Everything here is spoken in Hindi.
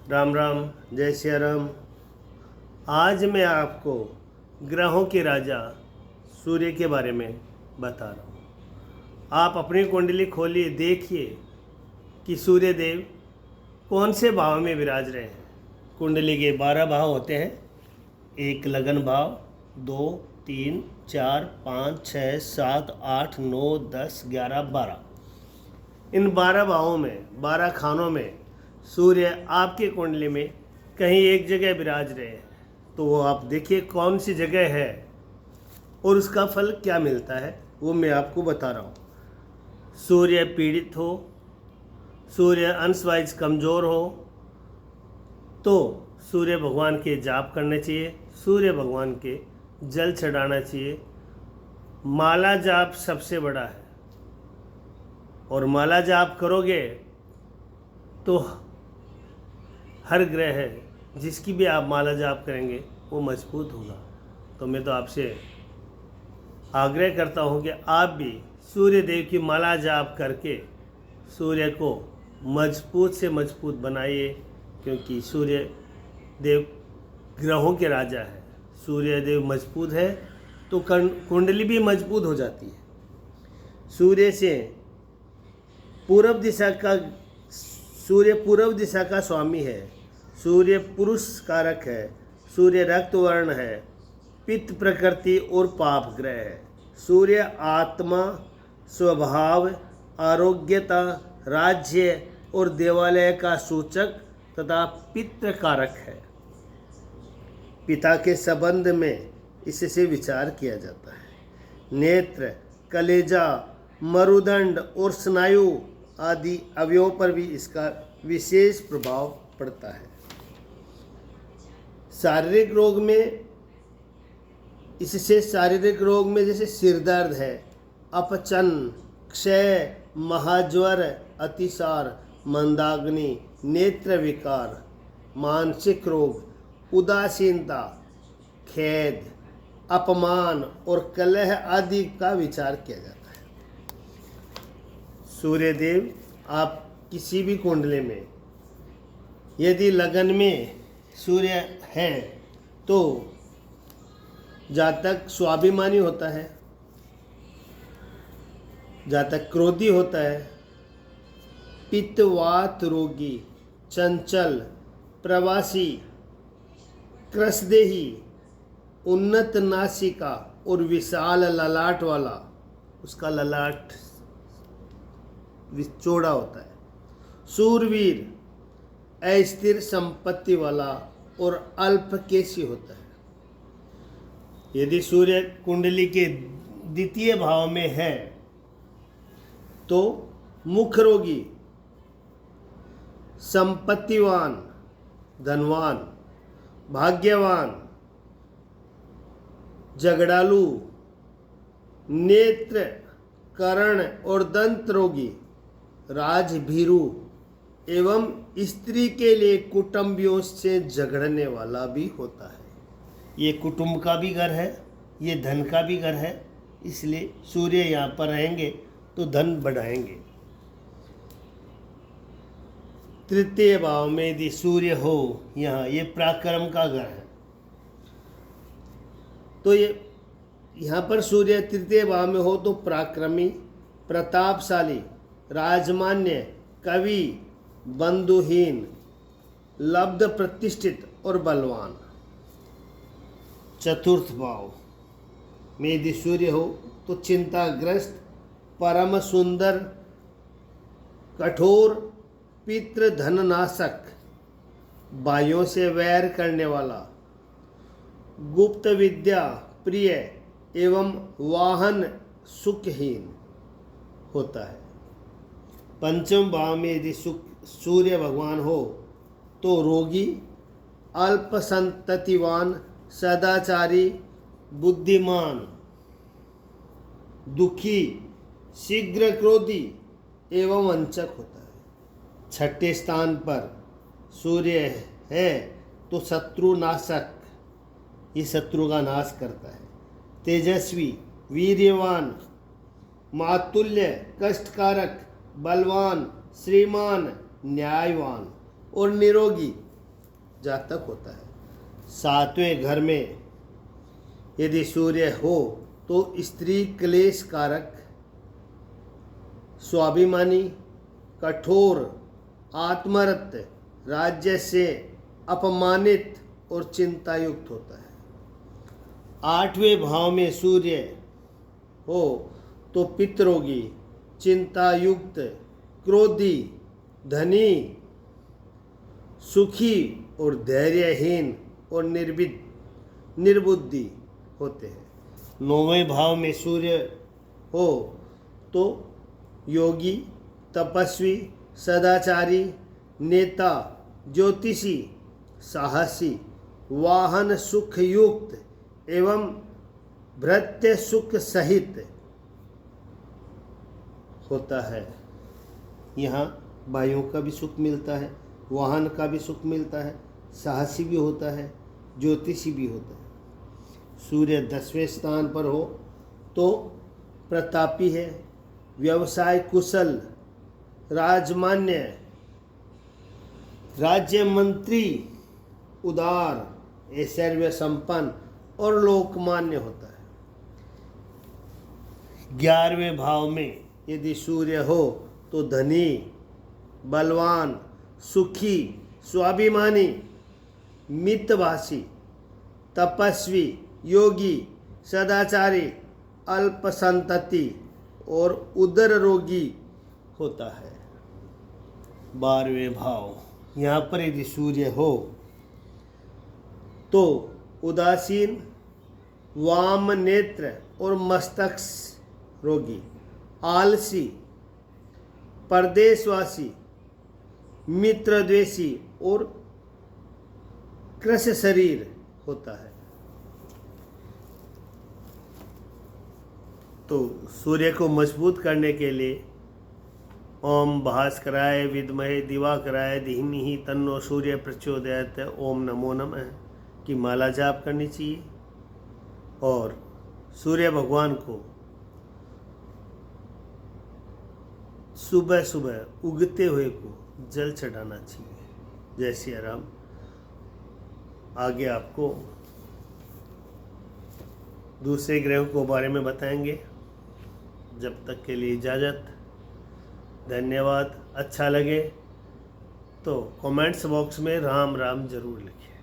राम राम, जय श्री राम। आज मैं आपको ग्रहों के राजा सूर्य के बारे में बता रहा हूँ। आप अपनी कुंडली खोलिए, देखिए कि सूर्य देव कौन से भाव में विराज रहे हैं। कुंडली के 12 भाव होते हैं। एक लगन भाव, 2, 3, 4, 5, 6, 7, 8, 9, 10, 11, 12। इन 12 भावों में, 12 खानों में सूर्य आपके कुंडली में कहीं एक जगह विराज रहे हैं, तो वो आप देखिए कौन सी जगह है और उसका फल क्या मिलता है, वो मैं आपको बता रहा हूँ। सूर्य पीड़ित हो, सूर्य अंशवाइज कमज़ोर हो, तो सूर्य भगवान के जाप करने चाहिए, सूर्य भगवान के जल चढ़ाना चाहिए। माला जाप सबसे बड़ा है, और माला जाप करोगे तो हर ग्रह है जिसकी भी आप माला जाप करेंगे वो मजबूत होगा। तो मैं तो आपसे आग्रह करता हूँ कि आप भी सूर्य देव की माला जाप करके सूर्य को मजबूत से मजबूत बनाइए, क्योंकि सूर्य देव ग्रहों के राजा है। सूर्य देव मजबूत है तो कुंडली भी मजबूत हो जाती है। सूर्य पूर्व दिशा का स्वामी है। सूर्य पुरुष कारक है। सूर्य रक्त वर्ण है, पित्त प्रकृति और पाप ग्रह है। सूर्य आत्मा, स्वभाव, आरोग्यता, राज्य और देवालय का सूचक तथा पितृ कारक है। पिता के संबंध में इससे विचार किया जाता है। नेत्र, कलेजा, मरुदंड और स्नायु आदि अवयवों पर भी इसका विशेष प्रभाव पड़ता है। शारीरिक रोग में जैसे सिर दर्द है, अपचन, क्षय, महाज्वर, अतिसार, मंदाग्नि, नेत्र विकार, मानसिक रोग, उदासीनता, खेद, अपमान और कलह आदि का विचार किया जाता है। सूर्य देव आप किसी भी कुंडली में यदि लगन में सूर्य है तो जातक स्वाभिमानी होता है, जातक क्रोधी होता है, पित्तवात रोगी, चंचल, प्रवासी, क्रसदेही, उन्नत नासिका और विशाल ललाट वाला, उसका ललाट चौड़ा होता है, सूरवीर, अस्थिर संपत्ति वाला और अल्पकेशी होता है। यदि सूर्य कुंडली के द्वितीय भाव में है तो मुख रोगी, संपत्तिवान, धनवान, भाग्यवान, झगड़ालू, नेत्र, कर्ण और दंत रोगी, राजभीरु एवं स्त्री के लिए कुटुंबियों से झगड़ने वाला भी होता है। ये कुटुंब का भी घर है, ये धन का भी घर है, इसलिए सूर्य यहाँ पर रहेंगे तो धन बढ़ाएंगे। तृतीय भाव में यदि सूर्य हो यहाँ, ये पराक्रम का घर है, तो ये यहाँ पर सूर्य तृतीय भाव में हो तो पराक्रमी, प्रतापशाली, राजमान्य, कवि, बंधुहीन, लब्ध प्रतिष्ठित और बलवान। चतुर्थ भाव में यदि सूर्य हो तो चिंताग्रस्त, परम सुंदर, कठोर, पितृ धननाशक, भाइयों से वैर करने वाला, गुप्त विद्या प्रिय एवं वाहन सुखहीन होता है। पंचम भाव में यदि सूर्य भगवान हो तो रोगी, अल्प संततिवान, सदाचारी, बुद्धिमान, दुखी, शीघ्र क्रोधी एवं वंचक होता है। छठे स्थान पर सूर्य है तो शत्रु नाशक, ये शत्रु का नाश करता है। तेजस्वी, वीर्यवान, मातुल्य, कष्टकारक, बलवान, श्रीमान, न्यायवान और निरोगी जातक होता है। सातवें घर में यदि सूर्य हो तो स्त्री क्लेश कारक, स्वाभिमानी, कठोर, आत्मरत, राज्य से अपमानित और चिंतायुक्त होता है। आठवें भाव में सूर्य हो तो पितरोगी, चिंतायुक्त, क्रोधी, धनी, सुखी और धैर्यहीन और निर्बुद्धि होते हैं। नौवें भाव में सूर्य हो तो योगी, तपस्वी, सदाचारी, नेता, ज्योतिषी, साहसी, वाहन सुखयुक्त एवं भृत्य सुख सहित होता है। यहाँ भाइयों का भी सुख मिलता है, वाहन का भी सुख मिलता है, साहसी भी होता है, ज्योतिषी भी होता है। सूर्य 10वें स्थान पर हो तो प्रतापी है, व्यवसाय कुशल, राजमान्य, राज्य मंत्री, उदार, ऐश्वर्य संपन्न और लोकमान्य होता है। 11वें भाव में यदि सूर्य हो तो धनी, बलवान, सुखी, स्वाभिमानी, मितभाषी, तपस्वी, योगी, सदाचारी, अल्पसंतति और उदर रोगी होता है। 12वें भाव, यहाँ पर यदि सूर्य हो तो उदासीन, वाम नेत्र और मस्तिष्क रोगी, आलसी, परदेशवासी, मित्रद्वेषी और कृश शरीर होता है। तो सूर्य को मजबूत करने के लिए ओम भास्कराय विद्महे दिवाकराय धीमहि तन्नो सूर्य प्रचोदयात् ओम नमो नमः की माला जाप करनी चाहिए और सूर्य भगवान को सुबह सुबह उगते हुए को जल चढ़ाना चाहिए। जय श्री राम। आगे आपको दूसरे ग्रहों के बारे में बताएंगे। जब तक के लिए इजाज़त, धन्यवाद। अच्छा लगे तो कमेंट्स बॉक्स में राम राम जरूर लिखें।